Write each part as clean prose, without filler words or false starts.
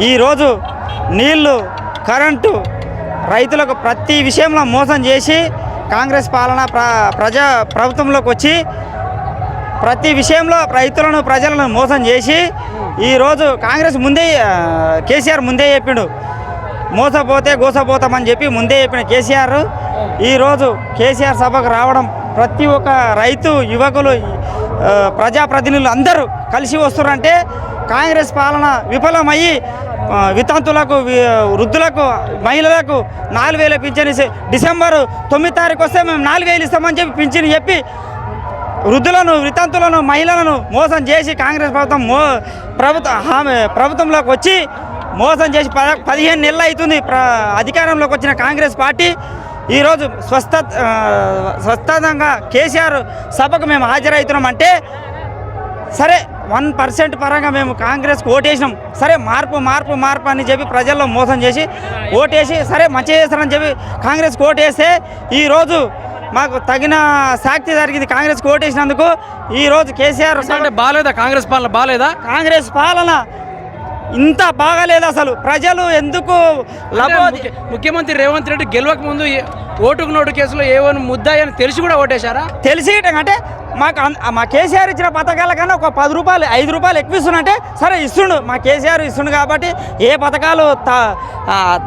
ఈరోజు నీళ్లు, కరెంటు, రైతులకు ప్రతి విషయంలో మోసం చేసి కాంగ్రెస్ పాలన ప్రభుత్వంలోకి వచ్చి ప్రతి విషయంలో రైతులను, ప్రజలను మోసం చేసి ఈరోజు కాంగ్రెస్ కేసీఆర్ ముందే చెప్పిండు, మోసపోతే గోసపోతామని చెప్పి ముందే చెప్పిన కేసీఆర్ ఈరోజు కేసీఆర్ సభకు రావడం ప్రతి ఒక్క రైతు, యువకులు, ప్రజాప్రతినిధులు అందరూ కలిసి వస్తున్నారంటే కాంగ్రెస్ పాలన విఫలమయ్యి వితంతులకు, వృద్ధులకు, మహిళలకు 4,000 పింఛన్ డిసెంబర్ 9 తారీఖు వస్తే మేము 4,000 ఇస్తామని చెప్పి పింఛన్ చెప్పి వృద్ధులను, వితంతులను, మహిళలను మోసం చేసి కాంగ్రెస్ ప్రభుత్వంలోకి వచ్చి మోసం చేసి 15 నెలలు అవుతుంది అధికారంలోకి వచ్చిన కాంగ్రెస్ పార్టీ. ఈరోజు స్వస్థతంగా కేసీఆర్ సభకు మేము హాజరవుతున్నామంటే సరే 1% పరంగా మేము కాంగ్రెస్కి ఓటేసినాం. సరే మార్పు అని చెప్పి ప్రజల్లో మోసం చేసి ఓటేసి సరే మంచి చేస్తారని చెప్పి కాంగ్రెస్కి ఓటేస్తే ఈరోజు మాకు తగిన శాక్తి జరిగింది. కాంగ్రెస్కి ఓటేసినందుకు ఈరోజు కేసీఆర్ అంటే బాగాలేదా? కాంగ్రెస్ పాలన బాగాలేదా? కాంగ్రెస్ పాలన ఇంత బాగాలేదు. అసలు ప్రజలు ఎందుకు ముఖ్యమంత్రి రేవంత్ రెడ్డి గెలవక ముందు ఓటుకు నోటు కేసులో ఏమైనా ముద్దాయి అని తెలిసి కూడా ఓటేశారా? తెలిసి అంటే మా కేసీఆర్ ఇచ్చిన పథకాల కన్నా ఒక 10 రూపాయలు 5 రూపాయలు ఎక్కువ ఇస్తున్నంటే సరే ఇస్తుండు, మా కేసీఆర్ ఇస్తుండు కాబట్టి ఏ పథకాలు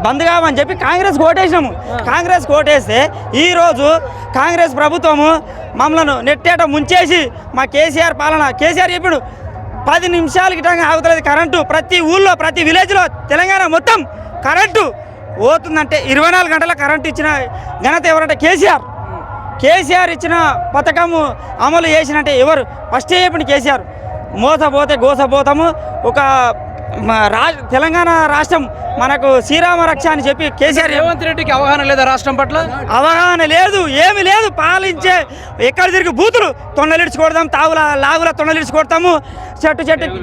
బంద్ కావని చెప్పి కాంగ్రెస్కి ఓటేసినాము. కాంగ్రెస్కి ఓటేస్తే ఈరోజు కాంగ్రెస్ ప్రభుత్వము మమ్మల్ని నెట్టేట ముంచేసి మా కేసీఆర్ చెప్పాడు 10 నిమిషాలకి ఆగుతలేదు కరెంటు. ప్రతి ఊళ్ళో, ప్రతి విలేజ్లో తెలంగాణ మొత్తం కరెంటు పోతుందంటే 24 గంటల కరెంటు ఇచ్చిన ఘనత ఎవరంటే కేసీఆర్ ఇచ్చిన పథకము అమలు చేసినంటే ఎవరు? ఫస్ట్ చెప్పండి కేసీఆర్. మోసపోతే గోసపోతాము. ఒక తెలంగాణ రాష్ట్రం మనకు శ్రీరామ రక్ష అని చెప్పి కేసీఆర్. రేవంత్ రెడ్డికి అవగాహన లేదా? రాష్ట్రం పట్ల అవగాహన లేదు, ఏమి లేదు. పాలించే ఎక్కడ తిరిగి బూతులు తొండలిడ్చి కొడతాము, లాగుల తొండలిడ్చి కొడతాము,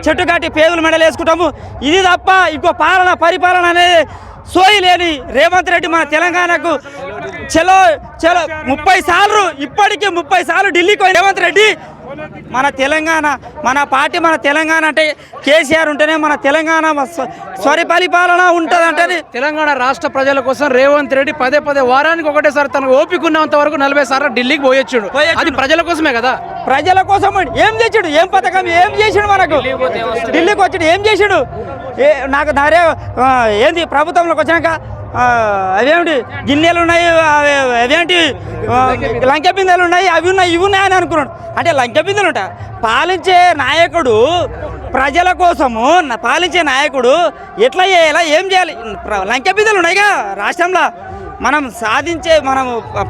చెట్టు కట్టి పేగులు మెడలు వేసుకుంటాము. ఇది తప్ప ఇంకో పరిపాలన అనేది సోయి లేని రేవంత్ రెడ్డి మన తెలంగాణకు చలో 30 సార్లు ఇప్పటికీ 30 సార్లు ఢిల్లీకి పోయి రేవంత్ రెడ్డి మన తెలంగాణ, మన పార్టీ, మన తెలంగాణ అంటే కేసీఆర్ ఉంటేనే మన తెలంగాణ పరిపాలన ఉంటుంది అంటే. తెలంగాణ రాష్ట్ర ప్రజల కోసం రేవంత్ రెడ్డి పదే వారానికి ఒకటేసారి తనకు ఓపిక ఉన్నంత వరకు 40 సార్లు ఢిల్లీకి పోయొచ్చుడు. అది ప్రజల కోసమే కదా. ప్రజల కోసం ఏం చేసాడు? ఏం పథకం ఏం చేసాడు? మనకు ఢిల్లీకి వచ్చాడు ఏం చేసాడు? నాకు ఏంది ప్రభుత్వంలోకి వచ్చినాక అవేమిటి గిన్నెలు ఉన్నాయి, అవేంటి లంకె బిందెలు ఉన్నాయి, అవి ఉన్నాయి, ఇవి ఉన్నాయని అనుకున్నాడు. అంటే లంకె బిందెలు ఉంటాయి. పాలించే నాయకుడు ప్రజల కోసము పాలించే నాయకుడు ఎట్లా చేయాలా, ఏం చేయాలి? లంకె బిందెలు ఉన్నాయిగా రాష్ట్రంలో. మనం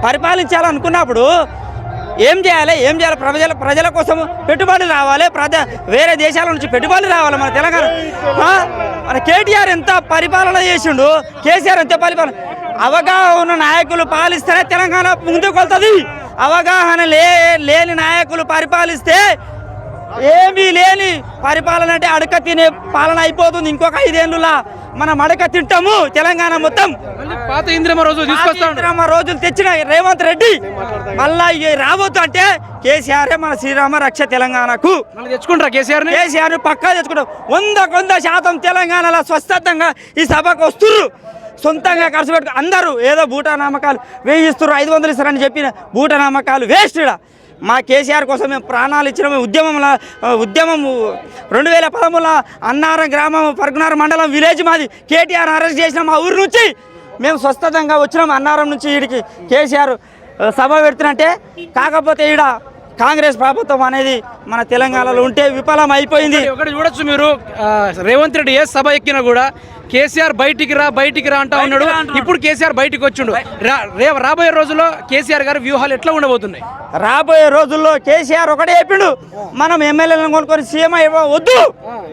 పరిపాలించాలనుకున్నప్పుడు ఏం చేయాలి? ప్రజల కోసం పెట్టుబడులు రావాలి, వేరే దేశాల నుంచి పెట్టుబడులు రావాలి. మన తెలంగాణ మన కేటీఆర్ ఎంత పరిపాలన చేసిండు, కేసీఆర్ ఎంత పరిపాలన. అవగాహన ఉన్న నాయకులు పాలిస్తేనే తెలంగాణ ముందుకు వెళ్తుంది. అవగాహన లేని నాయకులు పరిపాలిస్తే ఏమీ లేని పరిపాలన అంటే అడక తినే పాలన అయిపోతుంది. ఇంకొక 5 ఏళ్ళులా మనం అడక తింటాము తెలంగాణ మొత్తం. పాత ఇంద్రమ రోజులు తెచ్చిన రేవంత్ రెడ్డి మళ్ళా రావద్దు అంటే కేసీఆర్ మన శ్రీరామ రక్ష తెలంగాణకు తెచ్చుకుంటారా? కేసీఆర్ పక్కా తెచ్చుకుంటాం. 100% తెలంగాణలో స్వస్థతంగా ఈ సభకు వస్తుర్రు. సొంతంగా ఖర్చు పెట్టుకు అందరూ ఏదో బూటా నమ్మకాలు వేయిస్తున్నారు, 500 ఇస్తారని చెప్పిన బూటా నమ్మకాలు వేస్ట్. మా కేసీఆర్ కోసం మేము ప్రాణాలు ఇచ్చిన ఉద్యమం 2013లో అన్నారం గ్రామం, పర్గునార్ మండలం విలేజ్ మాది. కేటీఆర్ అరెస్ట్ చేసిన మా ఊరి నుంచి మేము స్వస్థతంగా వచ్చినాం. అన్నారం నుంచి ఈడికి కేసీఆర్ సభ పెడుతున్నట్టే. కాకపోతే ఈడ కాంగ్రెస్ ప్రభుత్వం అనేది మన తెలంగాణలో ఉంటే విఫలం అయిపోయింది. ఒకటి చూడొచ్చు మీరు, రేవంత్ రెడ్డి ఏ సభ ఎక్కినా కూడా కేసీఆర్ బయటికి రా అంటా ఉన్నాడు. ఇప్పుడు కేసీఆర్ బయటికి వచ్చిండు. రాబోయే రోజుల్లో కేసీఆర్ గారి వ్యూహాలు ఎట్లా ఉండబోతున్నాయి? రాబోయే రోజుల్లో కేసీఆర్ ఒకటే చెప్పిండు, మనం ఎమ్మెల్యేలను కొనుక్కొని సీఎం వద్దు,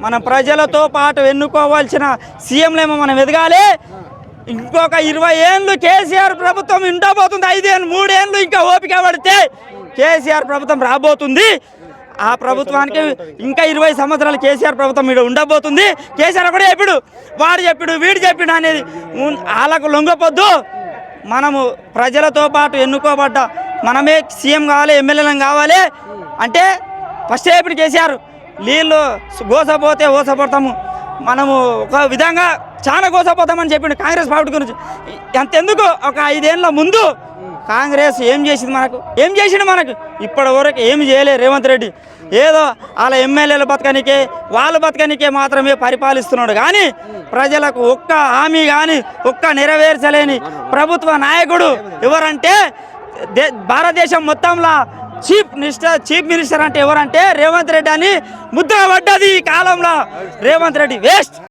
మనం ప్రజలతో పాటు ఎన్నుకోవాల్సిన సీఎంలేమో మనం ఎదగాలి. ఇంకొక 20 ఏళ్ళు కేసీఆర్ ప్రభుత్వం ఉండబోతుంది. 5 ఏళ్ళు 3 ఏళ్ళు ఇంకా ఓపిక పడితే కేసీఆర్ ప్రభుత్వం రాబోతుంది. ఆ ప్రభుత్వానికి ఇంకా 20 సంవత్సరాలు కేసీఆర్ ప్రభుత్వం మీద ఉండబోతుంది. కేసీఆర్ ఒకటే చెప్పాడు, వాడు చెప్పాడు, వీడు చెప్పాడు అనేది వాళ్ళకు లొంగపోద్దు. మనము ప్రజలతో పాటు ఎన్నుకోబడ్డ మనమే సీఎం కావాలి, ఎమ్మెల్యేలం కావాలి అంటే ఫస్ట్ చెప్పాడు కేసీఆర్. నీళ్ళు గోసపోతే ఓసపడతాము, మనము ఒక విధంగా చాలా కోసపోతామని చెప్పిండు కాంగ్రెస్ పార్టీ గురించి. అంతెందుకు ఒక 5 ఏళ్ళ ముందు కాంగ్రెస్ ఏం చేసింది మనకు, ఏం చేసిండు మనకు? ఇప్పటి వరకు ఏమి చేయలే రేవంత్ రెడ్డి. ఏదో వాళ్ళ ఎమ్మెల్యేలు బతకనికే వాళ్ళ బతకనికే మాత్రమే పరిపాలిస్తున్నాడు కానీ ప్రజలకు ఒక్క హామీ కానీ ఒక్క నెరవేర్చలేని ప్రభుత్వ నాయకుడు ఎవరంటే భారతదేశం మొత్తంలో చీఫ్ మినిస్టర్ అంటే ఎవరంటే రేవంత్ రెడ్డి అని ముద్ర పడ్డది. ఈ కాలంలో రేవంత్ రెడ్డి వేస్ట్.